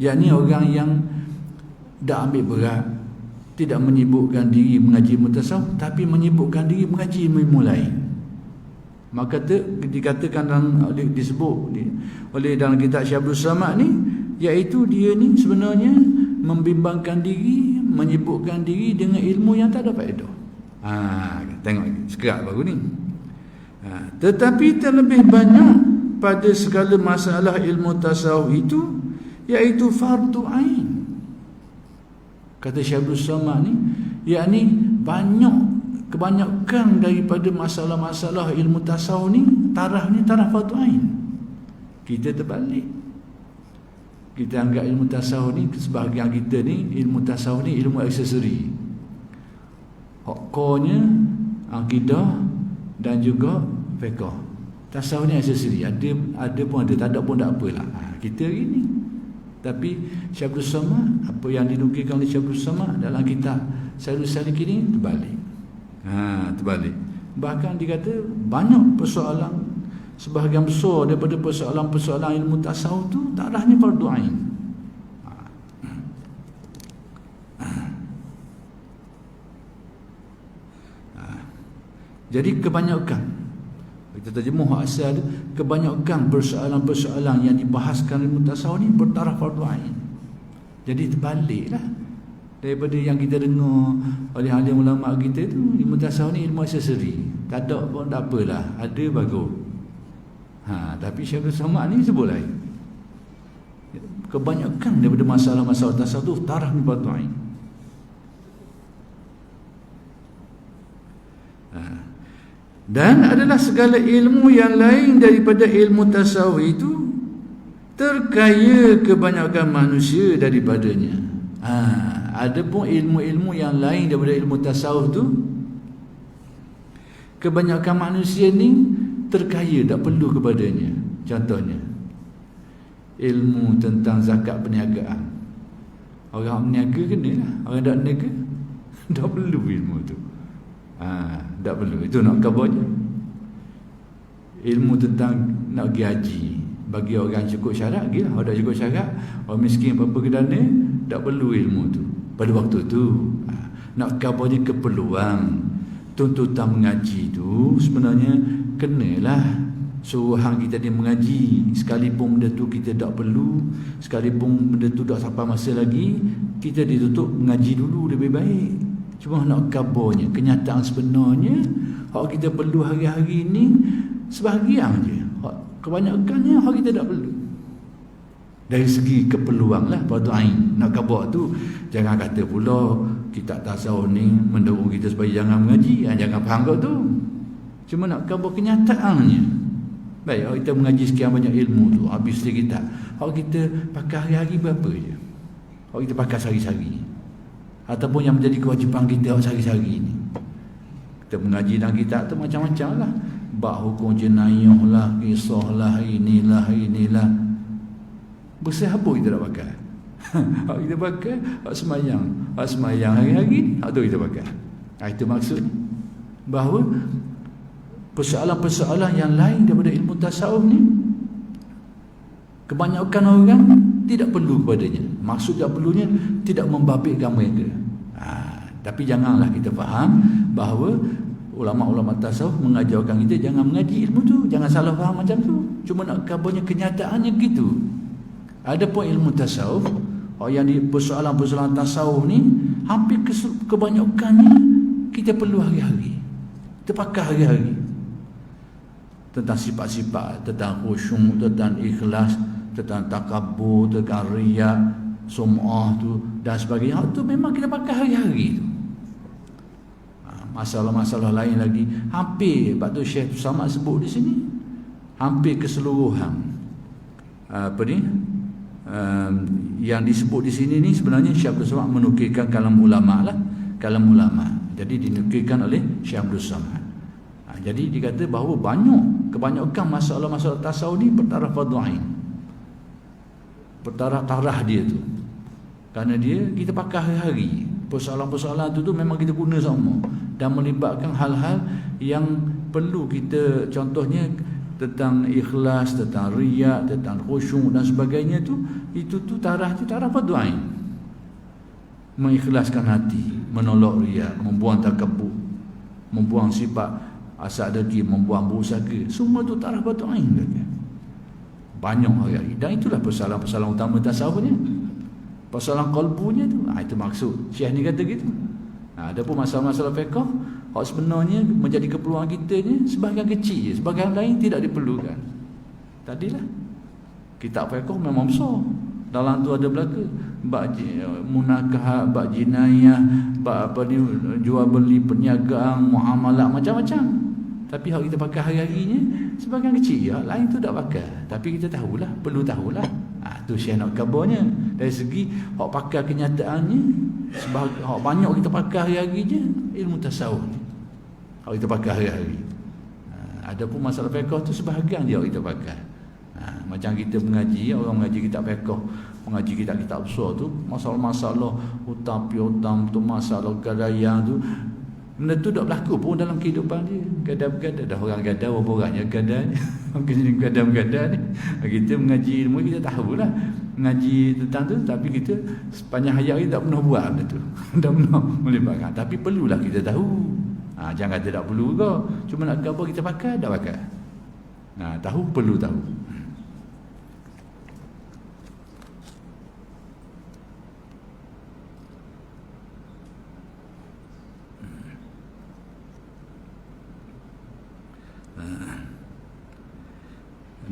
yakni orang yang dah ambil berat, tidak menyibukkan diri mengaji ilmu tasawuf, tapi menyibukkan diri mengaji ilmu lain. Maka dikatakan disebut oleh dalam kitab Syekh Abdul Samad ni, iaitu dia ni sebenarnya membimbangkan diri, menyibukkan diri dengan ilmu yang tak ada faedah. Tengok sekerat baru ni. Tetapi terlebih banyak pada segala masalah ilmu tasawuf itu, iaitu fardu ain. Kata Syekh Abdul Samad ni, yakni kebanyakan daripada masalah-masalah ilmu tasawuf ni, tarafnya taraf fardu ain. Kita terbalik. Kita anggap ilmu tasawuf ni, sebahagian kita ni, ilmu tasawuf ni ilmu aksesori. Core-nya akidah dan juga fiqh. Tasawuf ni aksesori. Ada pun ada, tak ada pun tak apalah. Kita hari ni. Tapi Syekh Abdul Samad, apa yang dinukilkan oleh Syekh Abdul Samad dalam kitab Sairus Salikin ini terbalik. Terbalik. Bahkan dikata banyak persoalan, sebahagian besar daripada persoalan-persoalan ilmu tasawuf tu tarafnya fardu ain. Jadi kebanyakan, kita terjemuh asal, kebanyakan persoalan-persoalan yang dibahaskan ilmu tasawuf ni bertaraf fardu ain. Jadi terbaliklah daripada yang kita dengar oleh alim ulama kita tu, ilmu tasawuf ni ilmu aksesori. Tak ada pun tak apalah, ada bagus. Tapi Syekh Abdul Samad ni sebut lain. Kebanyakan daripada masalah-masalah tasawuf tu taraf ni fardu ain. Dan adalah segala ilmu yang lain daripada ilmu tasawuf itu terkaya kebanyakan manusia daripadanya. Ada pun ilmu-ilmu yang lain daripada ilmu tasawuf tu, kebanyakan manusia ni terkaya, tak perlu kepadanya. Contohnya ilmu tentang zakat perniagaan. Orang berniaga kenalah, orang tak berniaga tak perlu ilmu tu. Tak perlu, itu nak kabarnya. Ilmu tentang nak pergi haji, bagi orang cukup syarat, pergilah. Orang tak cukup syarat, orang miskin apa-apa kedana, tak perlu ilmu tu pada waktu tu. Nak kabarnya keperluan tuntutan mengaji tu sebenarnya kenalah suruhan kita ni mengaji. Sekalipun benda tu kita tak perlu, sekalipun benda tu tak sampai masa lagi, kita ditutup mengaji dulu lebih baik. Cuma nak kabarnya, kenyataan sebenarnya hak kita perlu hari-hari ni sebahagian je. Kebanyakannya hak kita tak perlu. Dari segi keperluan lah, fardu ain. Nak kabar tu, jangan kata pula kitab tasawuf ni mendorong kita supaya jangan mengaji. Jangan faham kau tu. Cuma nak kabar kenyataannya. Baik, hak kita mengaji sekian banyak ilmu tu, habis kita. Hak kita pakai hari-hari berapa je? Hak kita pakai sehari-hari, ataupun yang menjadi kewajipan kita sehari-hari ni. Kita mengaji dalam kitab tu macam-macam lah. Bab hukum jenayah lah, kisah lah, inilah. Bersih apa kita nak pakai? Hak kita pakai hak semayang. Hak semayang hari-hari, hak tu kita pakai. Itu maksud bahawa persoalan-persoalan yang lain daripada ilmu tasawuf ni, kebanyakan orang tidak perlu kepadanya. Maksud tak perlunya tidak membabitkan mereka. Tapi janganlah kita faham bahawa ulama-ulama tasawuf mengajarkan kita jangan mengaji ilmu tu. Jangan salah faham macam tu. Cuma nak kabarnya kenyataannya gitu. Ada pun ilmu tasawuf, yang di persoalan-persoalan tasawuf ni hampir kebanyakannya kita perlu hari-hari. Kita pakai hari-hari. Tentang sifat-sifat, tentang khusyuk, tentang ikhlas, tentang takabur, tentang riya, sum'ah tu dan sebagainya. Tu memang kita pakai hari-hari tu. Masalah-masalah lain lagi hampir, sebab tu Syekh Samad sebut di sini, hampir keseluruhan yang disebut di sini ni sebenarnya Syekh Abdul Samad menukilkan kalam ulama lah, kalam ulama. Jadi dinukilkan oleh Syekh Abdul Samad. Jadi dikata bahawa kebanyakan masalah-masalah tasawuf ni bertaraf fardu ain. Bertaraf dia tu. Kerana kita pakai hari-hari. Persoalan-persoalan tu memang kita guna sama, dan melibatkan hal-hal yang perlu kita, contohnya tentang ikhlas, tentang riya, tentang khusyuk dan sebagainya itu taraf fardu ain. Mengikhlaskan hati, menolak riya, membuang takabur, membuang sifat asal dengki, membuang burusaka, semua tu taraf fardu ain. Banyak hari, dan itulah persoalan utama tasawuf ni. Persoalan qalbunya tu. Itu maksud Syekh ni kata gitu. Ada pun masalah-masalah fiqh hak sebenarnya menjadi keperluan kita ni sebahagian kecil je, sebahagian lain tidak diperlukan. Tadilah kitab fiqh memang besar. Dalam tu ada belaka bab munakahat, bab jinayah, bab apa ni, jual beli, perniagaan, muamalah, macam-macam. Tapi hak kita pakai hari-harinya sebahagian kecil je, lain tu tak pakai. Tapi kita tahulah, perlu tahulah. Tu Syekh nak kabarnya dari segi hak pakai kenyataannya, hak banyak kita pakai hari-hari je ilmu tasawuf ni. Hak kita pakai hari-hari. Ada pun masalah fiqh tu sebahagian dia kita pakai. Macam kita mengaji, orang mengaji kitab fiqh, mengaji kitab-kitab besar tu, masalah-masalah hutang piutang tu, masalah gadaian tu, benda tu tak berlaku pun dalam kehidupan dia. Gadam-gadam dah orang gadam, berapa orangnya gadam ni. Mungkin gadam-gadam ni. Kita mengaji ilmu, kita tahulah mengaji tentang tu, tapi kita sepanjang hayat kita tak pernah buat benda tu. Tak pernah melibatkan. Tapi perlulah kita tahu. Jangan kata tak perlu ke. Cuma nak apa kita pakai, tak pakai. Tahu, perlu tahu.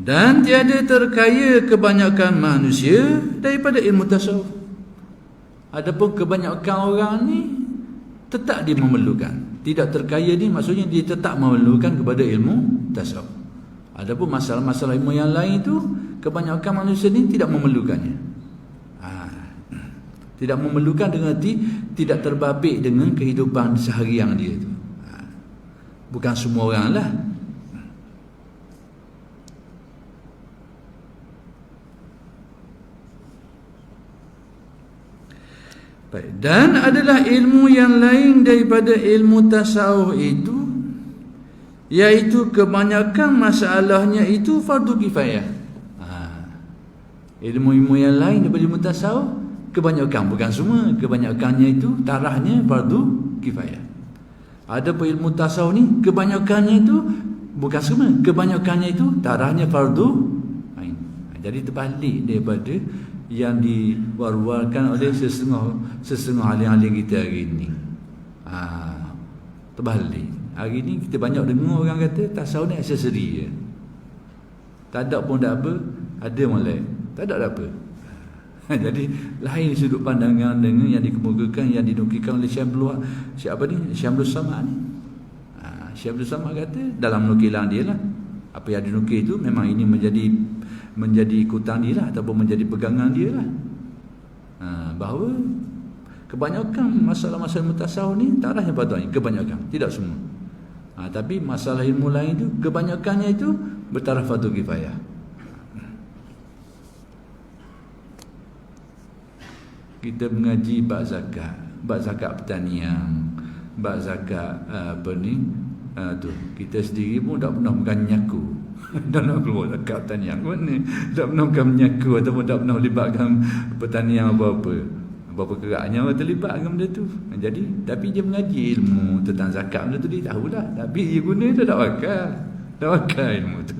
Dan tiada terkaya kebanyakan manusia daripada ilmu tasawuf. Adapun kebanyakan orang ni tetap dia memerlukan. Tidak terkaya ni maksudnya dia tetap memerlukan kepada ilmu tasawuf. Adapun masalah-masalah ilmu yang lain tu kebanyakan manusia ni tidak memerlukannya. Tidak memerlukan dengan arti tidak terbabit dengan kehidupan seharian dia tu. Bukan semua orang lah. Dan adalah ilmu yang lain daripada ilmu tasawuf itu, iaitu kebanyakan masalahnya itu fardu kifayah. Ilmu-ilmu yang lain daripada ilmu tasawuf, kebanyakan, bukan semua, kebanyakannya itu tarahnya fardu kifayah. Ada pun ilmu tasawuf ni, kebanyakannya itu bukan semua, kebanyakannya itu tarahnya fardu ain. Jadi terbalik daripada yang diwar-warkan oleh sesengah ahli-ahli kita hari ini. Terbalik. Hari ini kita banyak dengar orang kata tasawuf ni aksesori je. Tak ada pun tak apa, ada molek. Tak ada apa. Jadi lain sudut pandangan dengan yang dikemukakan, yang dinukilkan oleh Syekh Abdul Samad ni. Syekh Abdul Samad kata dalam nukilan dia lah, apa yang dinukil itu memang ini menjadi ikutan dia lah, ataupun menjadi pegangan dia lah. Bahawa kebanyakan masalah-masalah ilmu tasawuf ni tarahnya patutnya, kebanyakan, tidak semua. Tapi masalah ilmu lain tu kebanyakannya itu bertaraf fardu kifayah. Kita mengaji bab zakat pertanian, bab zakat tu kita sendiri pun tak pernah pegang nyaku. Tak nak keluar zakat pertanian mana, tak pernah pegang menyaku ataupun tak pernah libatkan pertanian apa-apa keraknya orang terlibat dengan benda tu. Jadi tapi dia mengaji ilmu tentang zakat, benda tu dia tahulah, tapi dia guna tu tak pakai ilmu tu.